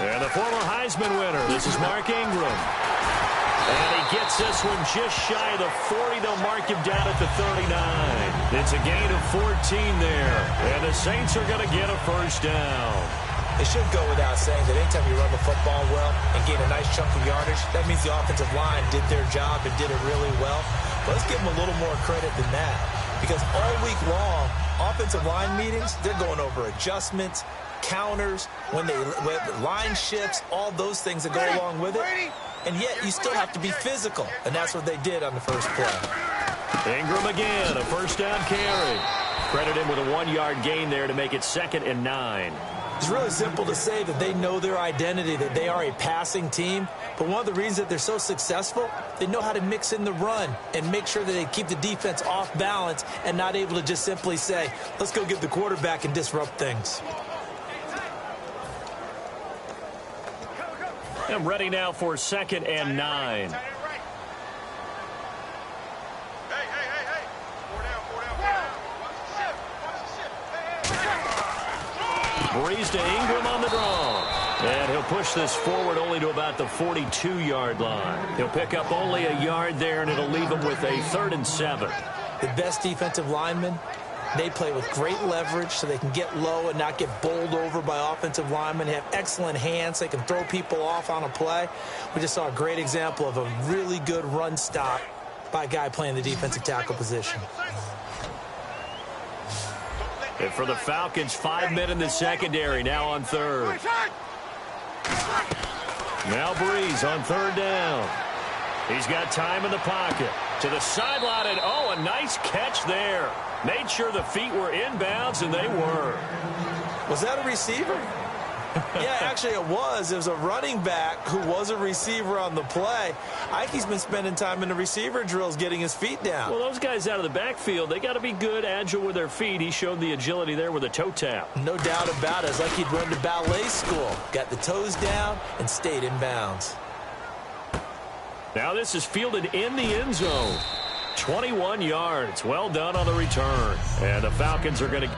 And the former Heisman winner, this is Mark Ingram. And he gets this one just shy of the 40. They'll mark him down at the 39. It's a gain of 14 there. And the Saints are going to get a first down. It should go without saying that anytime you run the football well and gain a nice chunk of yardage, that means the offensive line did their job and did it really well. But let's give them a little more credit than that. Because all week long, offensive line meetings, they're going over adjustments, counters, when line shifts, all those things that go along with it. And yet you still have to be physical. And that's what they did on the first play. Ingram again, a first down carry. Credit him with a 1-yard gain there to make it 2nd and 9. It's really simple to say that they know their identity, that they are a passing team. But one of the reasons that they're so successful, they know how to mix in the run and make sure that they keep the defense off balance and not able to just simply say, let's go get the quarterback and disrupt things. I'm ready now for 2nd and 9. Breeze to Ingram on the draw. And he'll push this forward only to about the 42-yard line. He'll pick up only a yard there, and it'll leave him with a 3rd and 7. The best defensive linemen, they play with great leverage so they can get low and not get bowled over by offensive linemen. They have excellent hands. They can throw people off on a play. We just saw a great example of a really good run stop by a guy playing the defensive tackle position. And for the Falcons, 5 men in the secondary, now on 3rd. Now Breeze on 3rd down. He's got time in the pocket. To the sideline, and oh, a nice catch there. Made sure the feet were inbounds, and they were. Was that a receiver? Yeah, actually it was. It was a running back who was a receiver on the play. I think he's been spending time in the receiver drills getting his feet down. Well, those guys out of the backfield, they got to be good, agile with their feet. He showed the agility there with a toe tap. No doubt about it. It's like he'd run to ballet school. Got the toes down and stayed in bounds. Now this is fielded in the end zone. 21 yards. Well done on the return. And the Falcons are going to...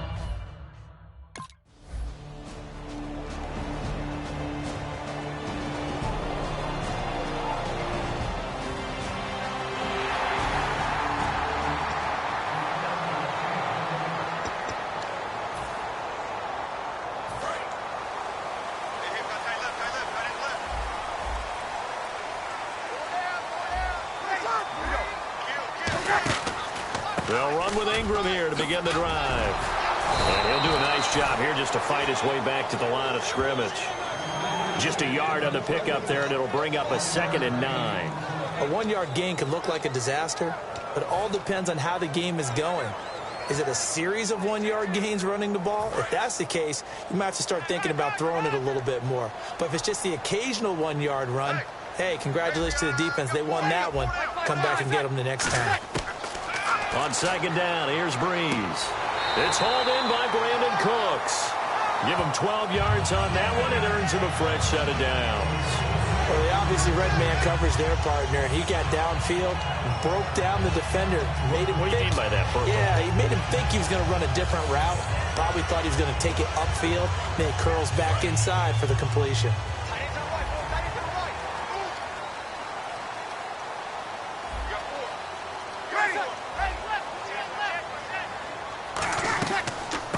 They'll run with Ingram here to begin the drive. And he'll do a nice job here just to fight his way back to the line of scrimmage. Just a yard on the pickup there, and it'll bring up a 2nd and 9. A 1-yard gain can look like a disaster, but it all depends on how the game is going. Is it a series of 1-yard gains running the ball? If that's the case, you might have to start thinking about throwing it a little bit more. But if it's just the occasional 1-yard run, hey, congratulations to the defense. They won that one. Come back and get them the next time. On 2nd down, here's Breeze. It's hauled in by Brandon Cooks. Give him 12 yards on that one. It earns him a fresh set of downs. Well, they obviously red man coverage their partner. He got downfield, broke down the defender, made him What do you mean by that, Purple? Yeah, he made him think he was going to run a different route. Probably thought he was going to take it upfield. Then he curls back inside for the completion.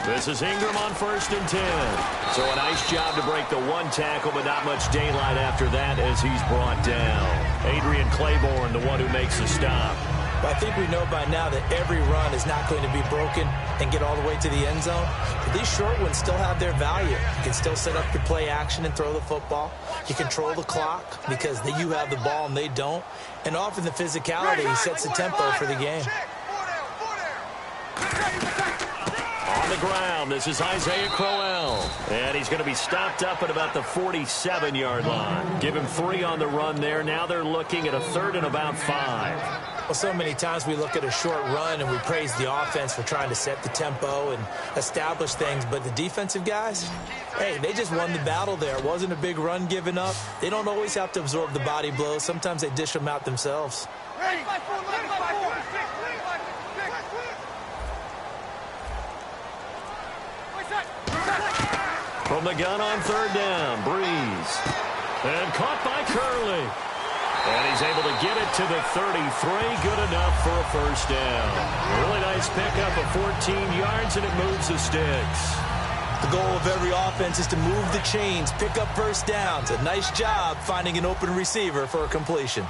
This is Ingram on 1st and 10. So a nice job to break the 1 tackle, but not much daylight after that as he's brought down. Adrian Claiborne, the one who makes the stop. But I think we know by now that every run is not going to be broken and get all the way to the end zone. But these short ones still have their value. You can still set up your play action and throw the football. You control the clock because you have the ball and they don't. And often the physicality sets the tempo for the game. On the ground, this is Isaiah Crowell. And he's going to be stopped up at about the 47-yard line. Give him 3 on the run there. Now they're looking at a 3rd and about 5. Well, so many times we look at a short run and we praise the offense for trying to set the tempo and establish things. But the defensive guys, hey, they just won the battle there. It wasn't a big run given up. They don't always have to absorb the body blows. Sometimes they dish them out themselves. From the gun on third down, Breeze. And caught by Curley. And he's able to get it to the 33. Good enough for a first down. A really nice pickup of 14 yards, and it moves the sticks. The goal of every offense is to move the chains, pick up first downs. A nice job finding an open receiver for a completion.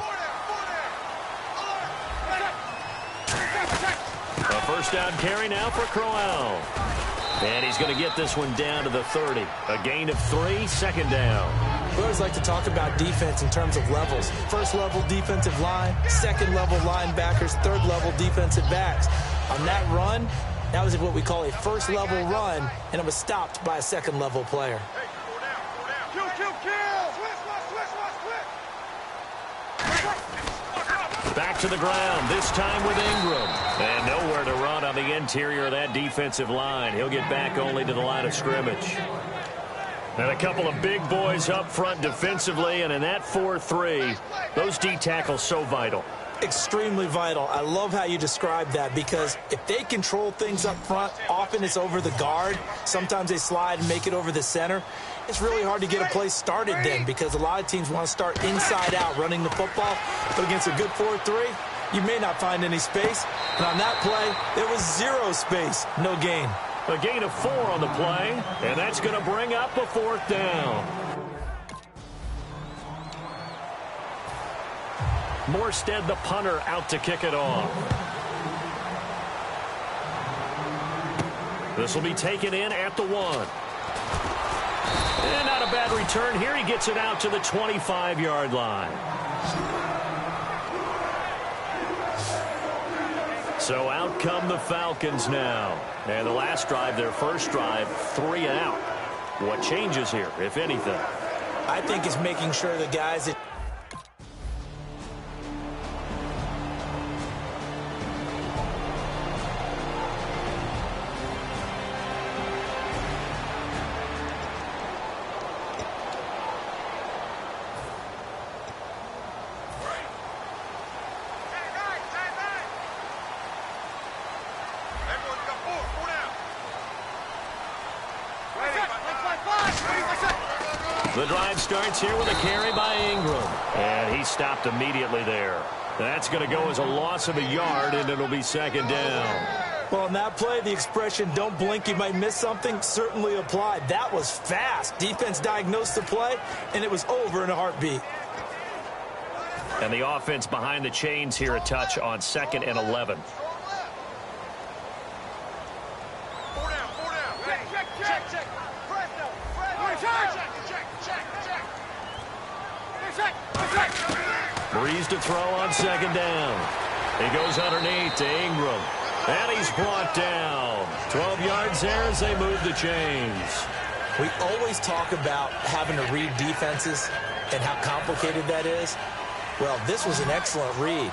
A first down carry now for Crowell. And he's going to get this one down to the 30. A gain of 3, second down. We always like to talk about defense in terms of levels. First level defensive line, second level linebackers, third level defensive backs. On that run, that was what we call a first level run, and it was stopped by a second level player. Back to the ground, this time with Ingram. And nowhere to run on the interior of that defensive line. He'll get back only to the line of scrimmage. And a couple of big boys up front defensively, and in that 4-3, those D tackles so vital. Extremely vital. I love how you describe that, because if they control things up front, often it's over the guard. Sometimes they slide and make it over the center. It's really hard to get a play started then, because a lot of teams want to start inside out running the football. But against a good 4-3, you may not find any space. And on that play, there was 0 space, no gain. A gain of 4 on the play, and that's going to bring up a 4th down. Morstead, the punter, out to kick it off. This will be taken in at the 1. And not a bad return here. He gets it out to the 25-yard line. So out come the Falcons now. And the last drive, their first drive, 3 and out. What changes here, if anything? I think it's making sure the guys that The drive starts here with a carry by Ingram. And he stopped immediately there. That's going to go as a loss of a yard, and it'll be second down. Well, on that play, the expression, don't blink, you might miss something, certainly applied. That was fast. Defense diagnosed the play, and it was over in a heartbeat. And the offense behind the chains here, a touch on 2nd and 11. Breeze to throw on 2nd down. He goes underneath to Ingram. And he's brought down. 12 yards there as they move the chains. We always talk about having to read defenses and how complicated that is. Well, this was an excellent read.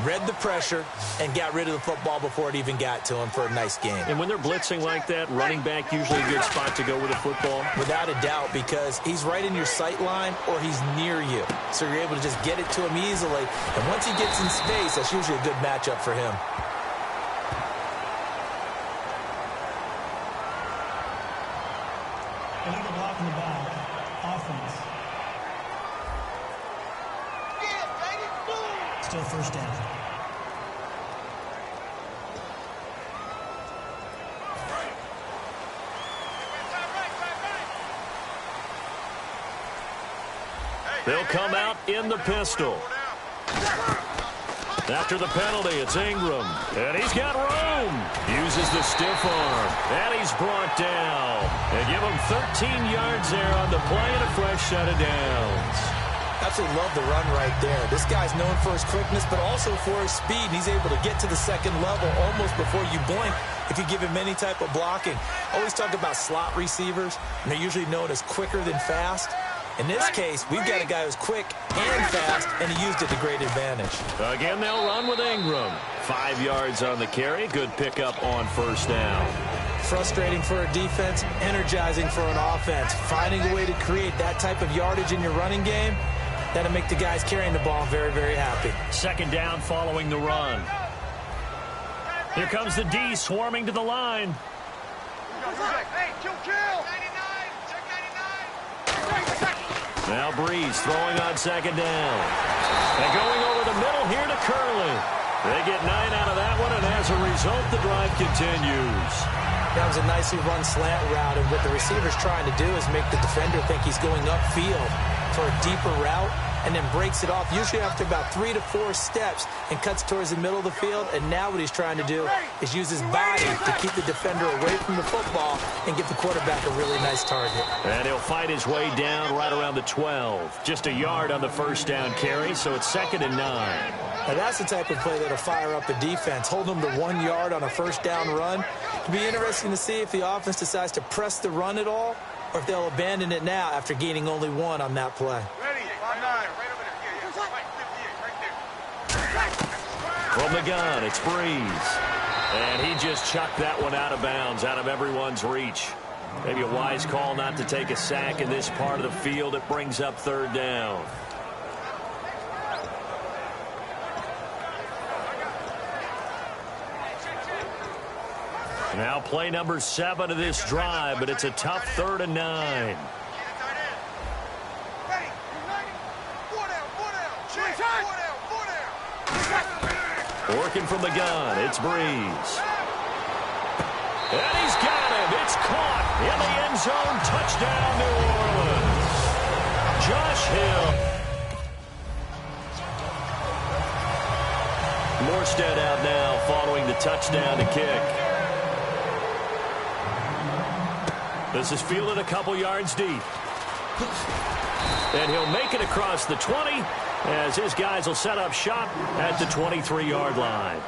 Read the pressure and got rid of the football before it even got to him for a nice game. And when they're blitzing like that, running back usually a good spot to go with the football? Without a doubt, because he's right in your sight line or he's near you. So you're able to just get it to him easily. And once he gets in space, that's usually a good matchup for him. Illegal block in the back. Offense. Still first down. They'll come out in the pistol. After the penalty, it's Ingram. And he's got room. Uses the stiff arm. And he's brought down. And give him 13 yards there on the play and a fresh set of downs. Absolutely love the run right there. This guy's known for his quickness, but also for his speed. And he's able to get to the second level almost before you blink if you give him any type of blocking. Always talk about slot receivers, and they're usually known as quicker than fast. In this case, we've got a guy who's quick and fast, and he used it to great advantage. Again, they'll run with Ingram. 5 yards on the carry. Good pickup on first down. Frustrating for a defense, energizing for an offense. Finding a way to create that type of yardage in your running game, that'll make the guys carrying the ball very, very happy. Second down following the run. Here comes the D swarming to the line. Now Breeze throwing on second down. And going over the middle here to Curley. They get 9 out of that one, and as a result, the drive continues. That was a nicely run slant route, and what the receiver's trying to do is make the defender think he's going upfield for a deeper route, and then breaks it off, usually after about 3 to 4 steps, and cuts towards the middle of the field. And now what he's trying to do is use his body to keep the defender away from the football and give the quarterback a really nice target. And he'll fight his way down right around the 12. Just a yard on the first down carry, so it's 2nd and 9. Now that's the type of play that'll fire up a defense. Hold them to 1 yard on a first down run. It'll be interesting to see if the offense decides to press the run at all, or if they'll abandon it now after gaining only 1 on that play. From the gun, it's Breeze. And he just chucked that one out of bounds, out of everyone's reach. Maybe a wise call not to take a sack in this part of the field. It brings up 3rd down. Now play number 7 of this drive, but it's a tough 3rd and 9. Working from the gun, it's Breeze. And he's got him. It's caught in the end zone. Touchdown, New Orleans. Josh Hill. Morstead out now following the touchdown to kick. This is fielded a couple yards deep. And he'll make it across the 20 as his guys will set up shop at the 23-yard line.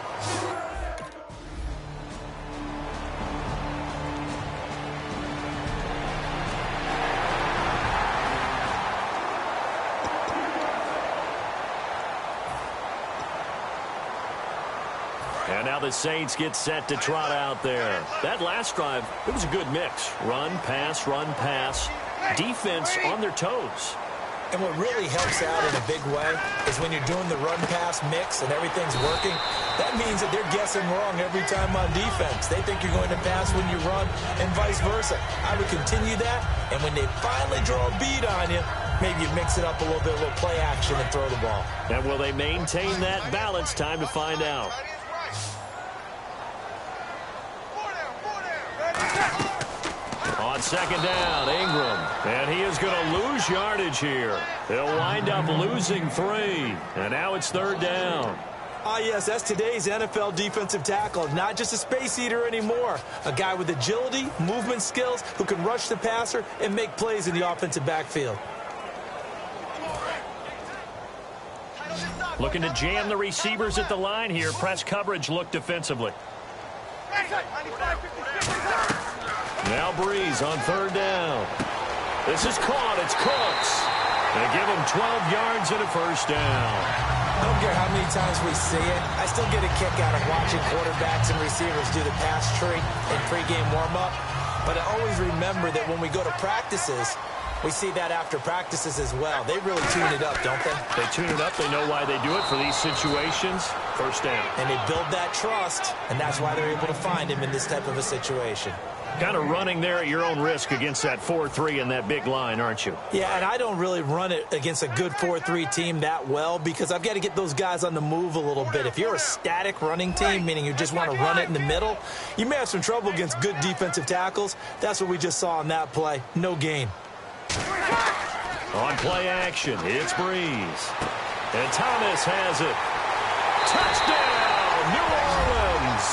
And now the Saints get set to trot out there. That last drive, it was a good mix. Run, pass, defense on their toes. And what really helps out in a big way is when you're doing the run-pass mix and everything's working, that means that they're guessing wrong every time on defense. They think you're going to pass when you run and vice versa. I would continue that, and when they finally draw a bead on you, maybe you mix it up a little bit, a little play action, and throw the ball. And will they maintain that balance? Time to find out. On second down, Ingram. And he is going to lose yardage here. They'll wind up losing 3. And now it's 3rd down. Ah, yes, that's today's NFL defensive tackle. Not just a space eater anymore. A guy with agility, movement skills, who can rush the passer and make plays in the offensive backfield. Looking to jam the receivers at the line here. Press coverage look defensively. Now Breeze on 3rd down. This is caught. It's Cooks. They give him 12 yards and a first down. I don't care how many times we see it. I still get a kick out of watching quarterbacks and receivers do the pass tree in pregame warm-up. But I always remember that when we go to practices, we see that after practices as well. They really tune it up, don't they? They tune it up. They know why they do it for these situations. First down. And they build that trust, and that's why they're able to find him in this type of a situation. Kind of running there at your own risk against that 4-3 and that big line, aren't you? Yeah, and I don't really run it against a good 4-3 team that well because I've got to get those guys on the move a little bit. If you're a static running team, meaning you just want to run it in the middle, you may have some trouble against good defensive tackles. That's what we just saw on that play. No gain. On play action, it's Breeze. And Thomas has it. Touchdown, New Orleans.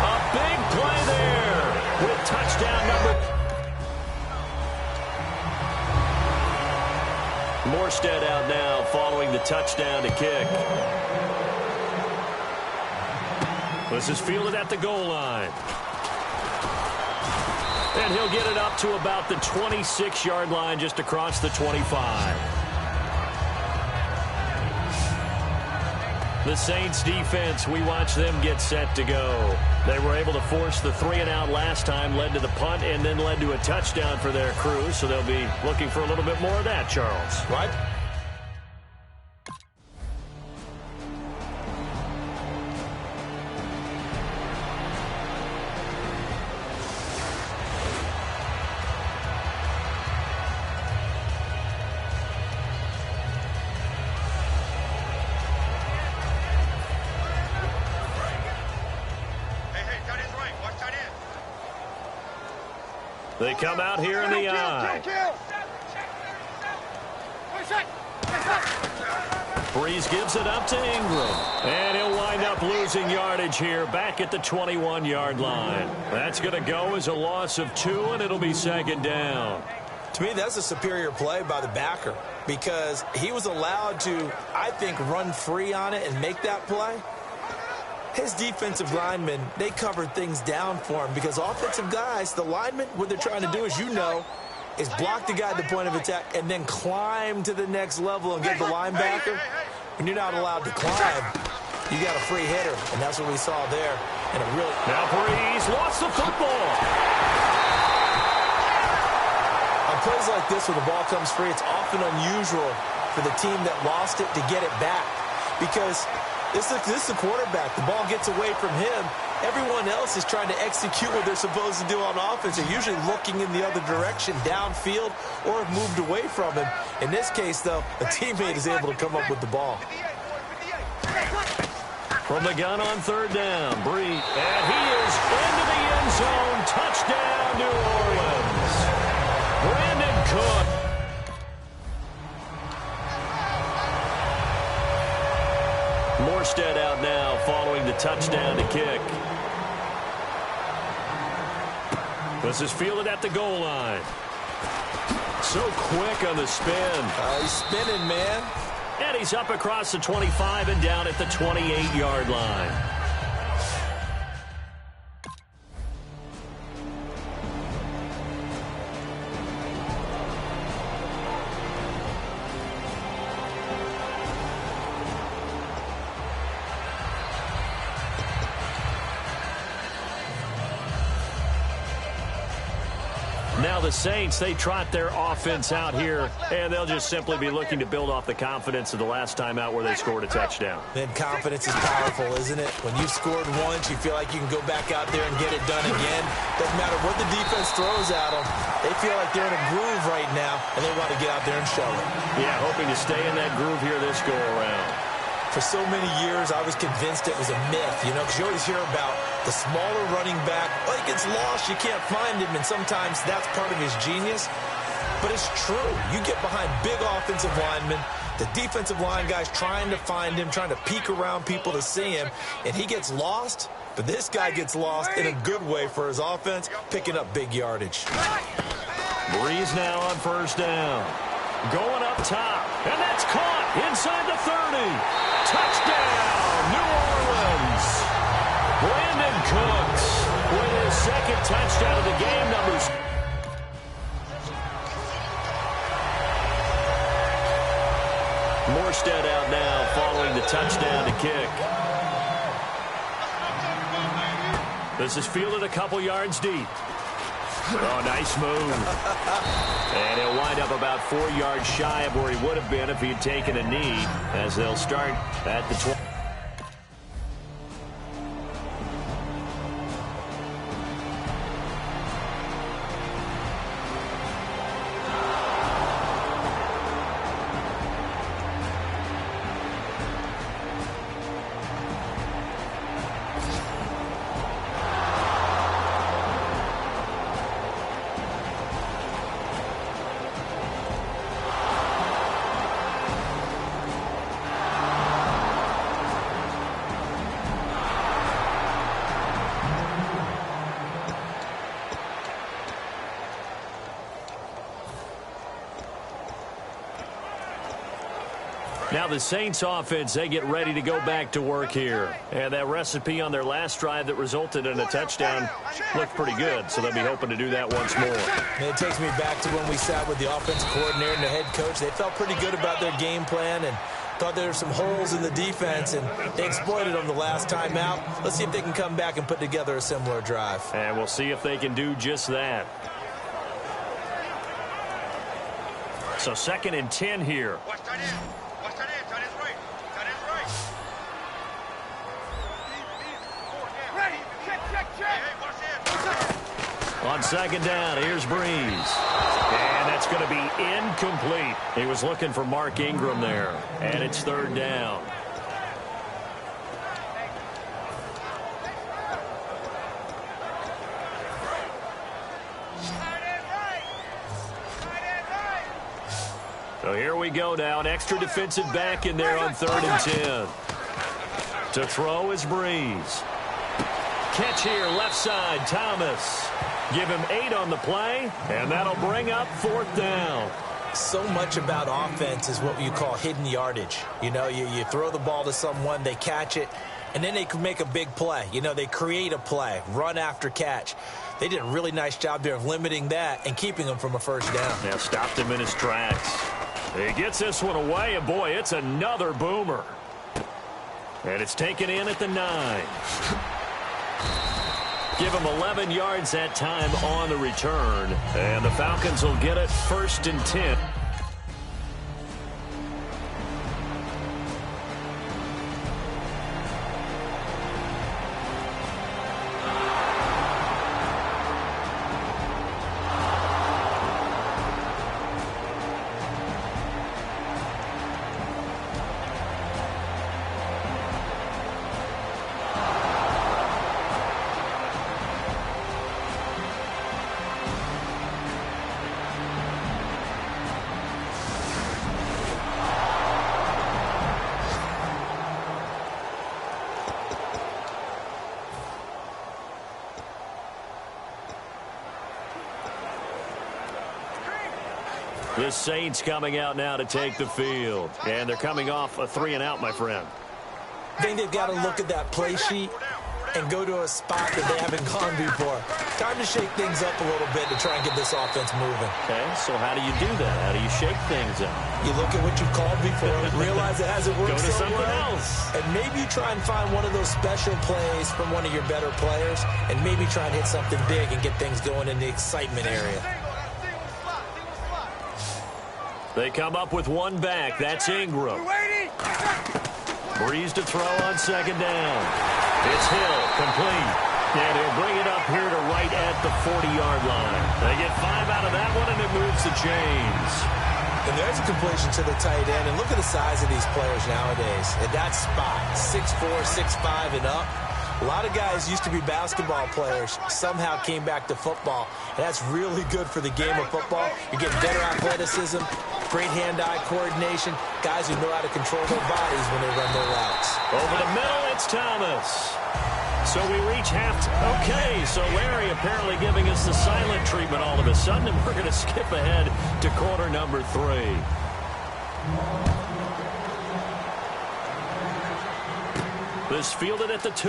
A big play there with touchdown number. Morstead out now following the touchdown to kick. This is fielded at the goal line. And he'll get it up to about the 26-yard line just across the 25. The Saints defense, we watch them get set to go. They were able to force the 3-and-out last time, led to the punt, and then led to a touchdown for their crew. So they'll be looking for a little bit more of that, Charles. Right? They come out here in the eye. Breeze gives it up to Ingram. And he'll wind up losing yardage here back at the 21-yard line. That's going to go as a loss of 2, and it'll be second down. To me, that's a superior play by the backer because he was allowed to, I think, run free on it and make that play. His defensive linemen, they covered things down for him because offensive guys, the linemen, what they're trying to do, as you know, is block the guy at the point of attack and then climb to the next level and get the linebacker. When you're not allowed to climb, you got a free hitter, and that's what we saw there. And it really... Now Breeze lost the football. On plays like this where the ball comes free, it's often unusual for the team that lost it to get it back because this is the quarterback. The ball gets away from him. Everyone else is trying to execute what they're supposed to do on offense. They're usually looking in the other direction, downfield, or have moved away from him. In this case, though, a teammate is able to come up with the ball. From the gun on third down, Breeze. And he is into the end zone. Touchdown, New Orleans. Brandon Cook. Morstead out now following the touchdown to kick. This is fielded at the goal line. So quick on the spin. He's spinning, man. And he's up across the 25 and down at the 28-yard line. Now the Saints, they trot their offense out here, and they'll just simply be looking to build off the confidence of the last time out where they scored a touchdown. Then confidence is powerful, isn't it? When you've scored once, you feel like you can go back out there and get it done again. Doesn't matter what the defense throws at them. They feel like they're in a groove right now, and they want to get out there and show it. Yeah, hoping to stay in that groove here this go-around. For so many years, I was convinced it was a myth, you know, because you always hear about the smaller running back. Oh, he gets lost, you can't find him, and sometimes that's part of his genius. But it's true. You get behind big offensive linemen, the defensive line guys trying to find him, trying to peek around people to see him, and he gets lost. But this guy gets lost in a good way for his offense, picking up big yardage. Breeze now on first down. Going up top, and that's caught inside the 30. Touchdown, New Orleans. Brandon Cooks with his second touchdown of the game, numbers. Morstead out now following the touchdown to kick. This is fielded a couple yards deep. Oh, nice move. And he'll wind up about 4 yards shy of where he would have been if he had taken a knee, as they'll start at the 20. Now the Saints offense, they get ready to go back to work here. And that recipe on their last drive that resulted in a touchdown looked pretty good, so they'll be hoping to do that once more. And it takes me back to when we sat with the offensive coordinator and the head coach. They felt pretty good about their game plan and thought there were some holes in the defense, and they exploited them the last time out. Let's see if they can come back and put together a similar drive. And we'll see if they can do just that. So 2nd and 10 here. On 2nd down, here's Breeze. And that's going to be incomplete. He was looking for Mark Ingram there. And it's 3rd down. So here we go now. An extra defensive back in there on 3rd and 10. To throw is Breeze. Catch here, left side, Thomas. Give him 8 on the play, and that'll bring up 4th down. So much about offense is what you call hidden yardage. You know, you throw the ball to someone, they catch it, and then they can make a big play. You know, they create a play, run after catch. They did a really nice job there of limiting that and keeping him from a first down. Now stopped him in his tracks. He gets this one away, and boy, it's another boomer. And it's taken in at the 9. Give him 11 yards that time on the return. And the Falcons will get it 1st and 10. The Saints coming out now to take the field. And they're coming off a 3-and-out, my friend. I think they've got to look at that play sheet and go to a spot that they haven't gone before. Time to shake things up a little bit to try and get this offense moving. Okay, so how do you do that? How do you shake things up? You look at what you've called before, realize it hasn't worked Go to so something well, else. and maybe try and find one of those special plays from one of your better players, and maybe try and hit something big and get things going in the excitement area. They come up with one back. That's Ingram. Breeze to throw on 2nd down. It's Hill, complete. And he'll bring it up here to right at the 40-yard line. They get 5 out of that one, and it moves the chains. And there's a completion to the tight end. And look at the size of these players nowadays. At that spot, 6'4", 6'5", and up. A lot of guys used to be basketball players, somehow came back to football. And that's really good for the game of football. You're getting better athleticism, great hand-eye coordination, guys who know how to control their bodies when they run their routes. Over the middle, it's Thomas. So we reach half. Okay, so Larry apparently giving us the silent treatment all of a sudden, and we're going to skip ahead to quarter number 3. This fielded at the 2.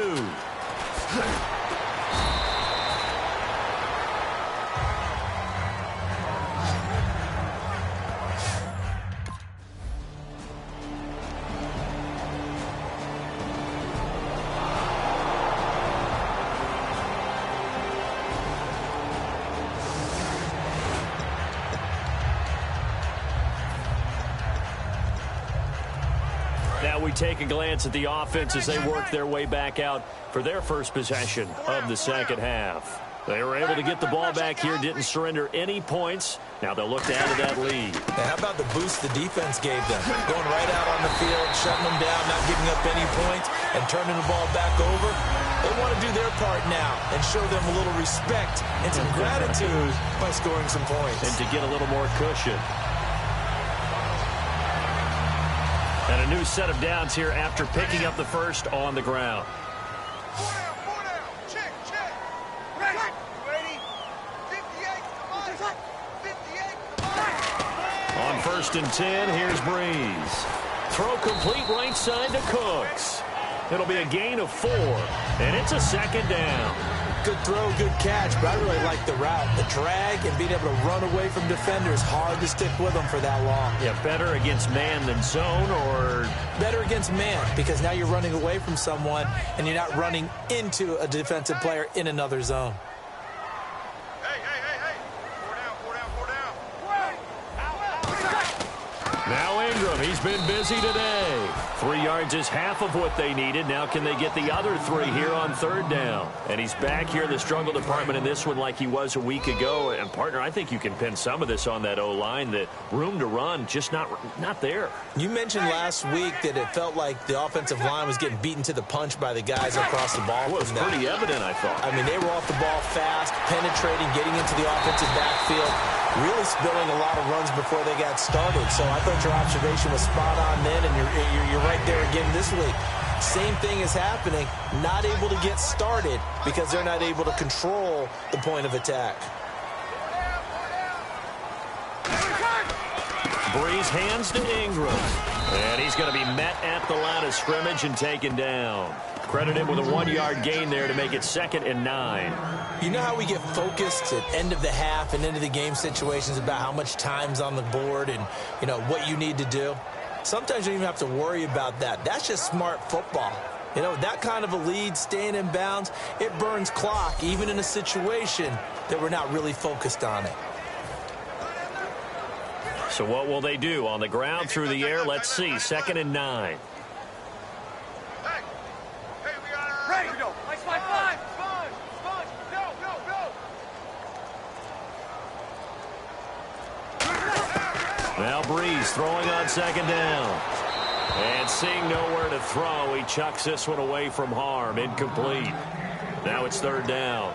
Now we take a glance at the offense as they work their way back out for their first possession of the second half. They were able to get the ball back here, didn't surrender any points. Now they'll look to add to that lead. Now, how about the boost the defense gave them? Going right out on the field, shutting them down, not giving up any points, and turning the ball back over. They want to do their part now and show them a little respect and some gratitude by scoring some points. And to get a little more cushion. And a new set of downs here after picking up the first on the ground. On 1st and 10, here's Breeze. Throw complete right side to Cooks. It'll be a gain of 4, and it's a 2nd down. Good throw, good catch, but I really like the route. The drag and being able to run away from defenders, hard to stick with them for that long. Yeah, better against man than zone, or? Better against man, because now you're running away from someone, and you're not running into a defensive player in another zone. Now Ingram, he He's been busy today. 3 yards is half of what they needed. Now can they get the other 3 here on third down? And he's back here in the struggle department in this one like he was a week ago. And, partner, I think you can pin some of this on that O-line. The room to run just not there. You mentioned last week that it felt like the offensive line was getting beaten to the punch by the guys across the ball. Well, it was pretty evident, I thought. I mean, they were off the ball fast, penetrating, getting into the offensive backfield, really spilling a lot of runs before they got started. So I thought your observation was spot on then, and you're right there again this week. Same thing is happening, not able to get started because they're not able to control the point of attack. Breeze hands to Ingram. And he's going to be met at the line of scrimmage and taken down. Credited with a 1-yard gain there to make it 2nd and 9. You know how we get focused at end of the half and end of the game situations about how much time's on the board and, you know, what you need to do? Sometimes you don't even have to worry about that. That's just smart football. You know, that kind of a lead, staying in bounds, it burns clock, even in a situation that we're not really focused on it. So what will they do? On the ground, through the air, let's see. 2nd and 9. Now Breeze throwing on 2nd down. And seeing nowhere to throw, he chucks this one away from harm. Incomplete. Now it's 3rd down.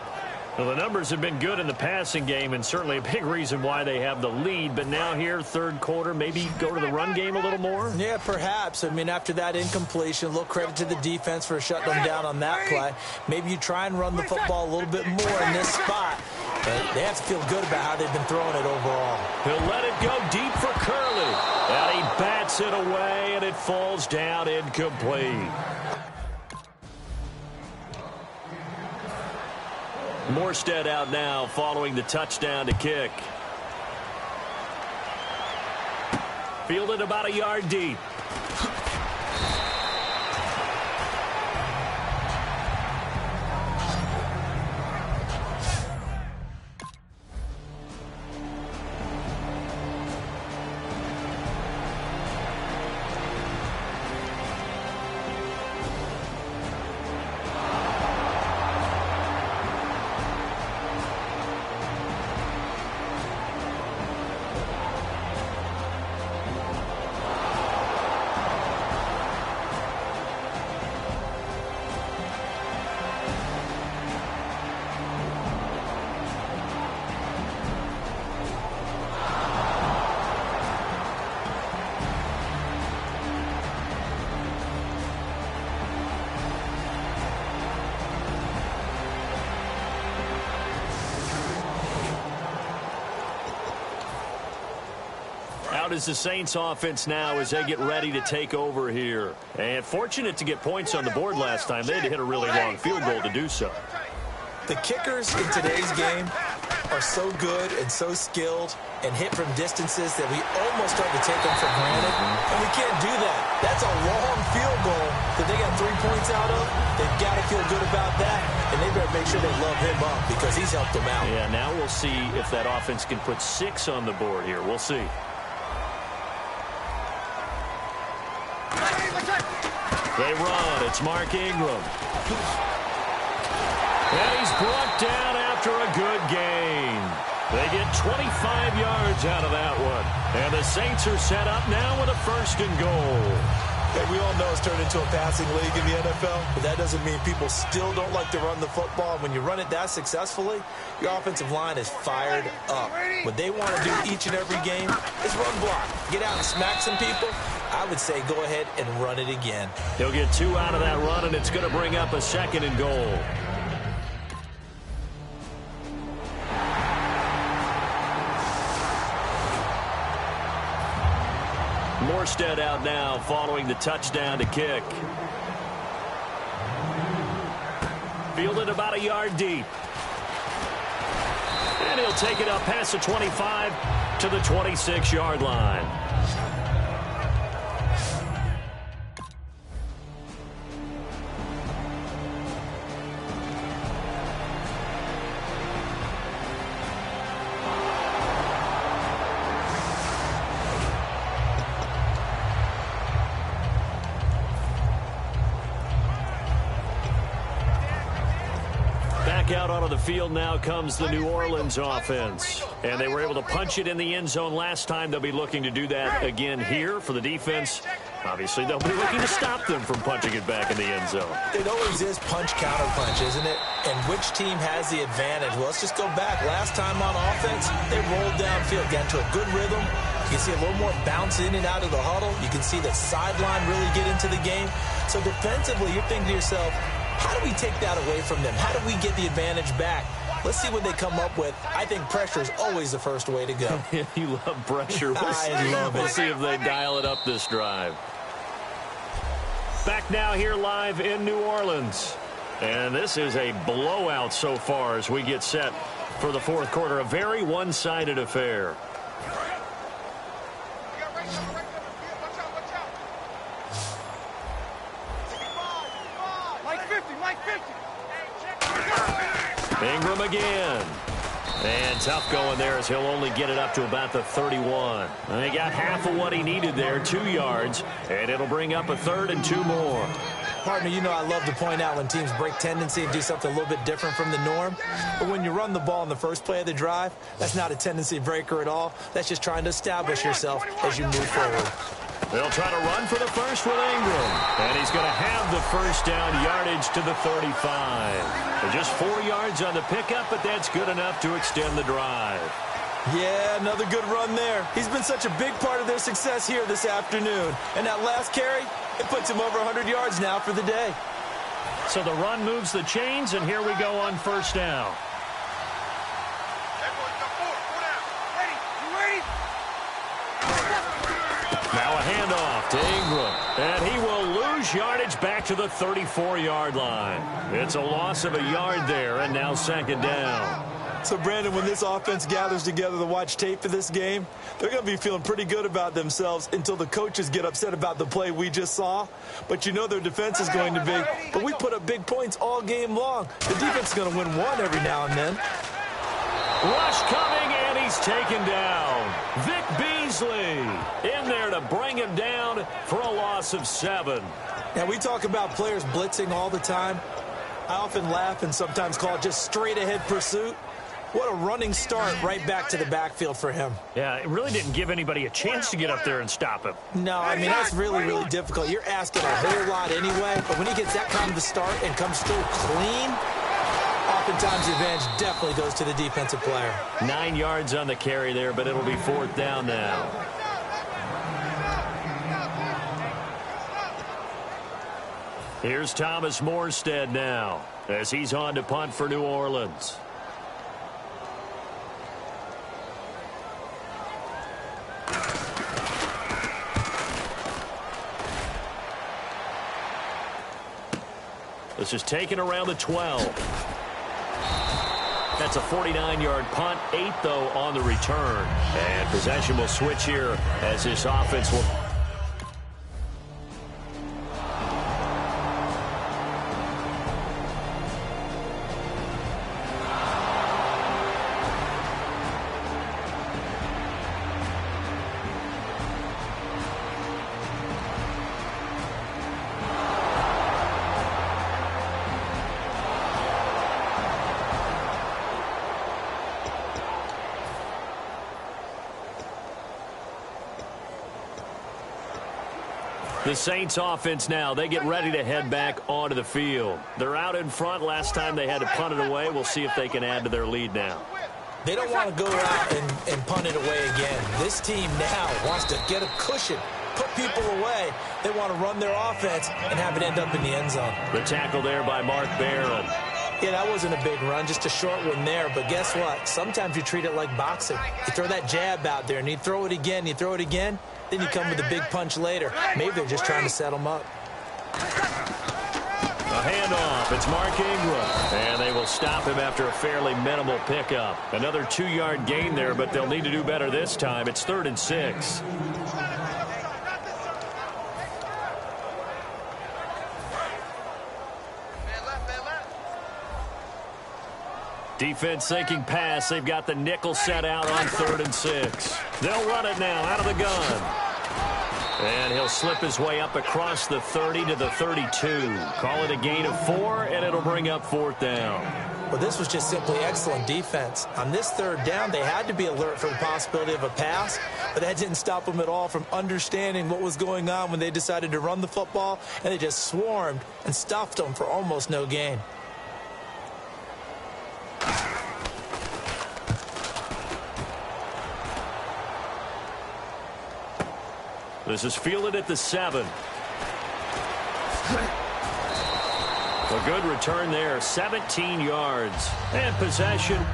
Well, the numbers have been good in the passing game, and certainly a big reason why they have the lead. But now here, 3rd quarter, maybe go to the run game a little more? Yeah, perhaps. I mean, after that incompletion, a little credit to the defense for shutting them down on that play. Maybe you try and run the football a little bit more in this spot. But they have to feel good about how they've been throwing it overall. He'll let it go deep for Curley. And he bats it away, and it falls down incomplete. Morstead out now following the touchdown to kick. Fielded about a yard deep. Out is the Saints offense now as they get ready to take over here. And fortunate to get points on the board last time. They had to hit a really long field goal to do so. The kickers in today's game are so good and so skilled and hit from distances that we almost start to take them for granted. And we can't do that. That's a long field goal that they got 3 points out of. They've got to feel good about that. And they better make sure they love him up because he's helped them out. Yeah, now we'll see if that offense can put 6 on the board here. We'll see. They run. It's Mark Ingram. And he's brought down after a good gain. They get 25 yards out of that one. And the Saints are set up now with a 1st and goal. And we all know it's turned into a passing league in the NFL, but that doesn't mean people still don't like to run the football. When you run it that successfully, your offensive line is fired up. What they want to do each and every game is run block. Get out and smack some people. I would say go ahead and run it again. He'll get 2 out of that run, and it's going to bring up a 2nd and goal. Morstead out now following the touchdown to kick. Fielded about a yard deep. And he'll take it up past the 25 to the 26-yard line. out onto the field now comes the New Orleans offense. And they were able to punch it in the end zone last time. They'll be looking to do that again here for the defense. Obviously, they'll be looking to stop them from punching it back in the end zone. It always is punch-counter-punch, isn't it? And which team has the advantage? Well, let's just go back. Last time on offense, they rolled downfield, got into a good rhythm. You can see a little more bounce in and out of the huddle. You can see the sideline really get into the game. So defensively, you're thinking to yourself, how do we take that away from them? How do we get the advantage back? Let's see what they come up with. I think pressure is always the first way to go. You love pressure. I love it. We'll see if they dial it up this drive. Back now here live in New Orleans. And this is a blowout so far as we get set for the fourth quarter. A very one-sided affair. Ingram again. And tough going there as he'll only get it up to about the 31. And he got half of what he needed there, 2 yards. And it'll bring up a 3rd and 2 more. Partner, you know I love to point out when teams break tendency and do something a little bit different from the norm. But when you run the ball in the first play of the drive, that's not a tendency breaker at all. That's just trying to establish yourself as you move forward. They'll try to run for the first with Ingram. And he's going to have the first down, yardage to the 35. They're just 4 yards on the pickup, but that's good enough to extend the drive. Yeah, another good run there. He's been such a big part of their success here this afternoon. And that last carry, it puts him over 100 yards now for the day. So the run moves the chains, and here we go on first down. Now a handoff to Ingram, and he will lose yardage back to the 34-yard line. It's a loss of a yard there, and now second down. So, Brandon, when this offense gathers together to watch tape for this game, they're going to be feeling pretty good about themselves until the coaches get upset about the play we just saw. But you know their defense is going to be. But we put up big points all game long. The defense is going to win one every now and then. Rush coming, and he's taken down. Vic Beasley in there to bring him down for a loss of 7. Now, we talk about players blitzing all the time. I often laugh and sometimes call it just straight-ahead pursuit. What a running start right back to the backfield for him. Yeah, it really didn't give anybody a chance to get up there and stop him. No, I mean, that's really, really difficult. You're asking a whole lot anyway, but when he gets that kind of a start and comes through clean, oftentimes the advantage definitely goes to the defensive player. 9 yards on the carry there, but it'll be 4th down now. Here's Thomas Morstead now as he's on to punt for New Orleans. This is taken around the 12. That's a 49-yard punt, 8 though on the return. And possession will switch here as this offense will... The Saints offense now, they get ready to head back onto the field. They're out in front. Last time they had to punt it away. We'll see if they can add to their lead now. They don't want to go out and punt it away again. This team now wants to get a cushion, put people away. They want to run their offense and have it end up in the end zone. The tackle there by Mark Barron. Yeah, that wasn't a big run, just a short one there. But guess what? Sometimes you treat it like boxing. You throw that jab out there, and you throw it again, then you come with a big punch later. Maybe they're just trying to set them up. A handoff. It's Mark Ingram. And they will stop him after a fairly minimal pickup. Another 2-yard gain there, but they'll need to do better this time. It's 3rd and 6. Defense thinking pass. They've got the nickel set out on 3rd and 6. They'll run it now out of the gun. And he'll slip his way up across the 30 to the 32. Call it a gain of 4, and it'll bring up 4th down. Well, this was just simply excellent defense. On this third down, they had to be alert for the possibility of a pass, but that didn't stop them at all from understanding what was going on when they decided to run the football, and they just swarmed and stuffed them for almost no gain. This is fielded at the 7. A good return there, 17 yards. And possession.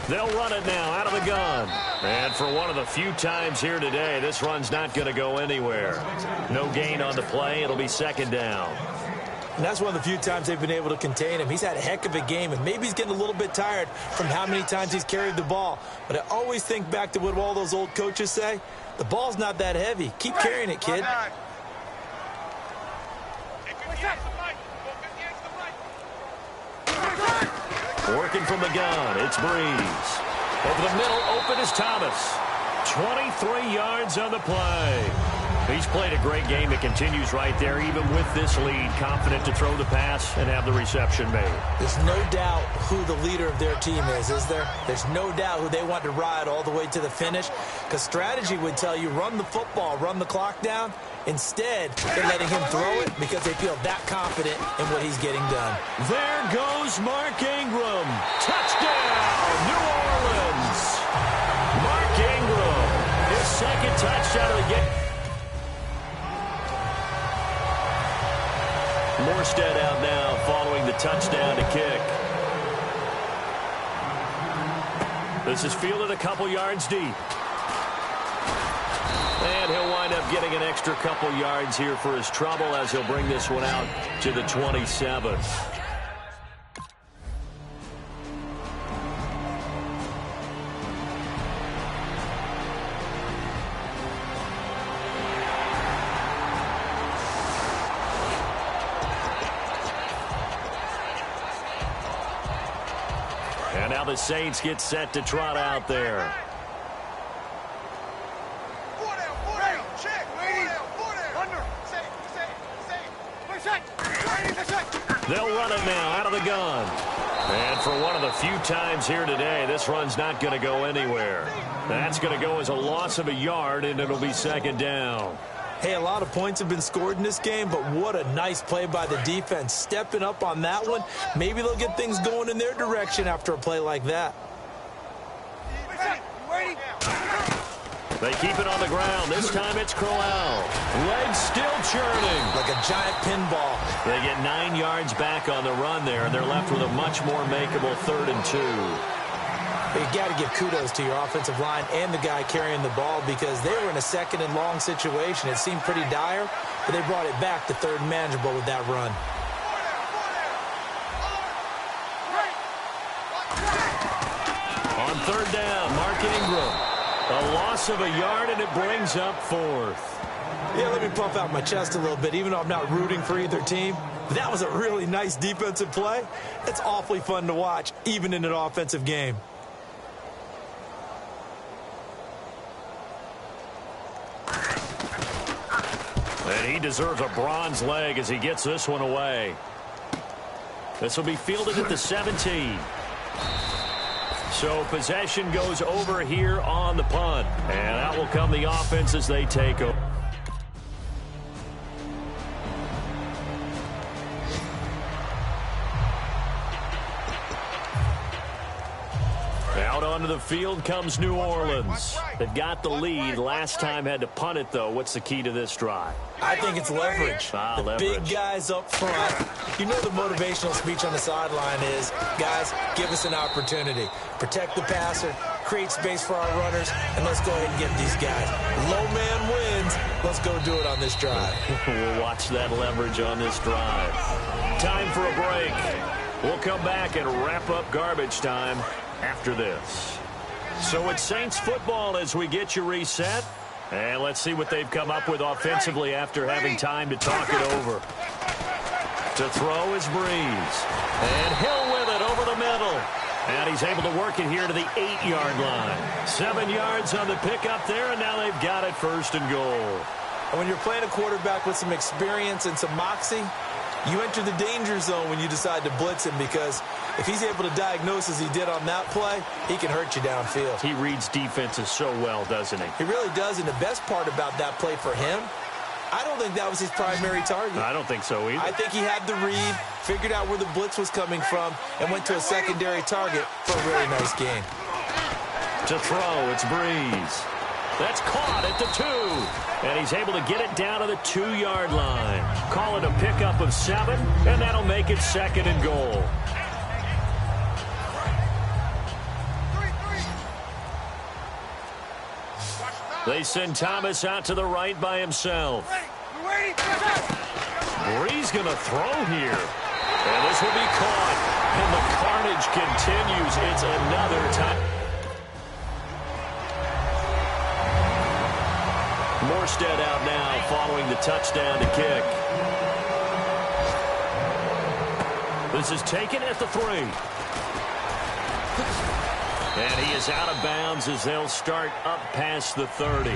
They'll run it now out of the gun. And for one of the few times here today, this run's not going to go anywhere. No gain on the play. It'll be second down. And that's one of the few times they've been able to contain him. He's had a heck of a game, and maybe he's getting a little bit tired from how many times he's carried the ball. But I always think back to what all those old coaches say. The ball's not that heavy. Keep carrying it, kid. Working from the gun, it's Breeze. Over the middle, open is Thomas. 23 yards on the play. He's played a great game. It continues right there, even with this lead. Confident to throw the pass and have the reception made. There's no doubt who the leader of their team is there? There's no doubt who they want to ride all the way to the finish. Because strategy would tell you, run the football, run the clock down. Instead, they're letting him throw it because they feel that confident in what he's getting done. There goes Mark Ingram. Touchdown, New Orleans. Mark Ingram, his second touchdown of the game. Morstead out now following the touchdown to kick. This is fielded a couple yards deep. And he'll wind up getting an extra couple yards here for his trouble as he'll bring this one out to the 27. And now the Saints get set to trot out there. They'll run it now out of the gun. And for one of the few times here today, this run's not going to go anywhere. That's going to go as a loss of a yard, and it'll be second down. Hey, a lot of points have been scored in this game, but what a nice play by the defense. Stepping up on that one. Maybe they'll get things going in their direction after a play like that. They keep it on the ground. This time it's Crowell. Legs still churning. Like a giant pinball. They get 9 yards back on the run there, and they're left with a much more makeable 3rd and 2. You got to give kudos to your offensive line and the guy carrying the ball because they were in a second and long situation. It seemed pretty dire, but they brought it back to 3rd and manageable with that run. On 3rd down, Mark Ingram. A loss of a yard, and it brings up 4th. Yeah, let me puff out my chest a little bit, even though I'm not rooting for either team. But that was a really nice defensive play. It's awfully fun to watch, even in an offensive game. And he deserves a bronze leg as he gets this one away. This will be fielded at the 17. So possession goes over here on the punt. And out will come the offense as they take over. Now Out onto the field comes New Orleans. They've got the lead. Last time had to punt it, though. What's the key to this drive? I think it's leverage. Leverage. Big guys up front. You know the motivational speech on the sideline is, guys, give us an opportunity. Protect the passer, create space for our runners, and let's go ahead and get these guys. Low man wins. Let's go do it on this drive. We'll watch that leverage on this drive. Time for a break. We'll come back and wrap up garbage time after this. So it's Saints football as we get you reset. And let's see what they've come up with offensively after having time to talk it over. To throw is Breeze. And Hill with it over the middle. And he's able to work it here to the 8-yard line. 7 yards on the pickup there, and now they've got it 1st and goal. And when you're playing a quarterback with some experience and some moxie, you enter the danger zone when you decide to blitz him, because if he's able to diagnose as he did on that play, he can hurt you downfield. He reads defenses so well, doesn't he? He really does, and the best part about that play for him, I don't think that was his primary target. I don't think so either. I think he had the read, figured out where the blitz was coming from, and went to a secondary target for a really nice game. To throw, it's Breeze. That's caught at the 2. And he's able to get it down to the 2-yard line. Call it a pickup of 7, and that'll make it 2nd and goal. They send Thomas out to the right by himself. Breeze going to throw here. And this will be caught. And the carnage continues. It's another time. Morstead out now following the touchdown to kick. This is taken at the 3. And he is out of bounds as they'll start up past the 30.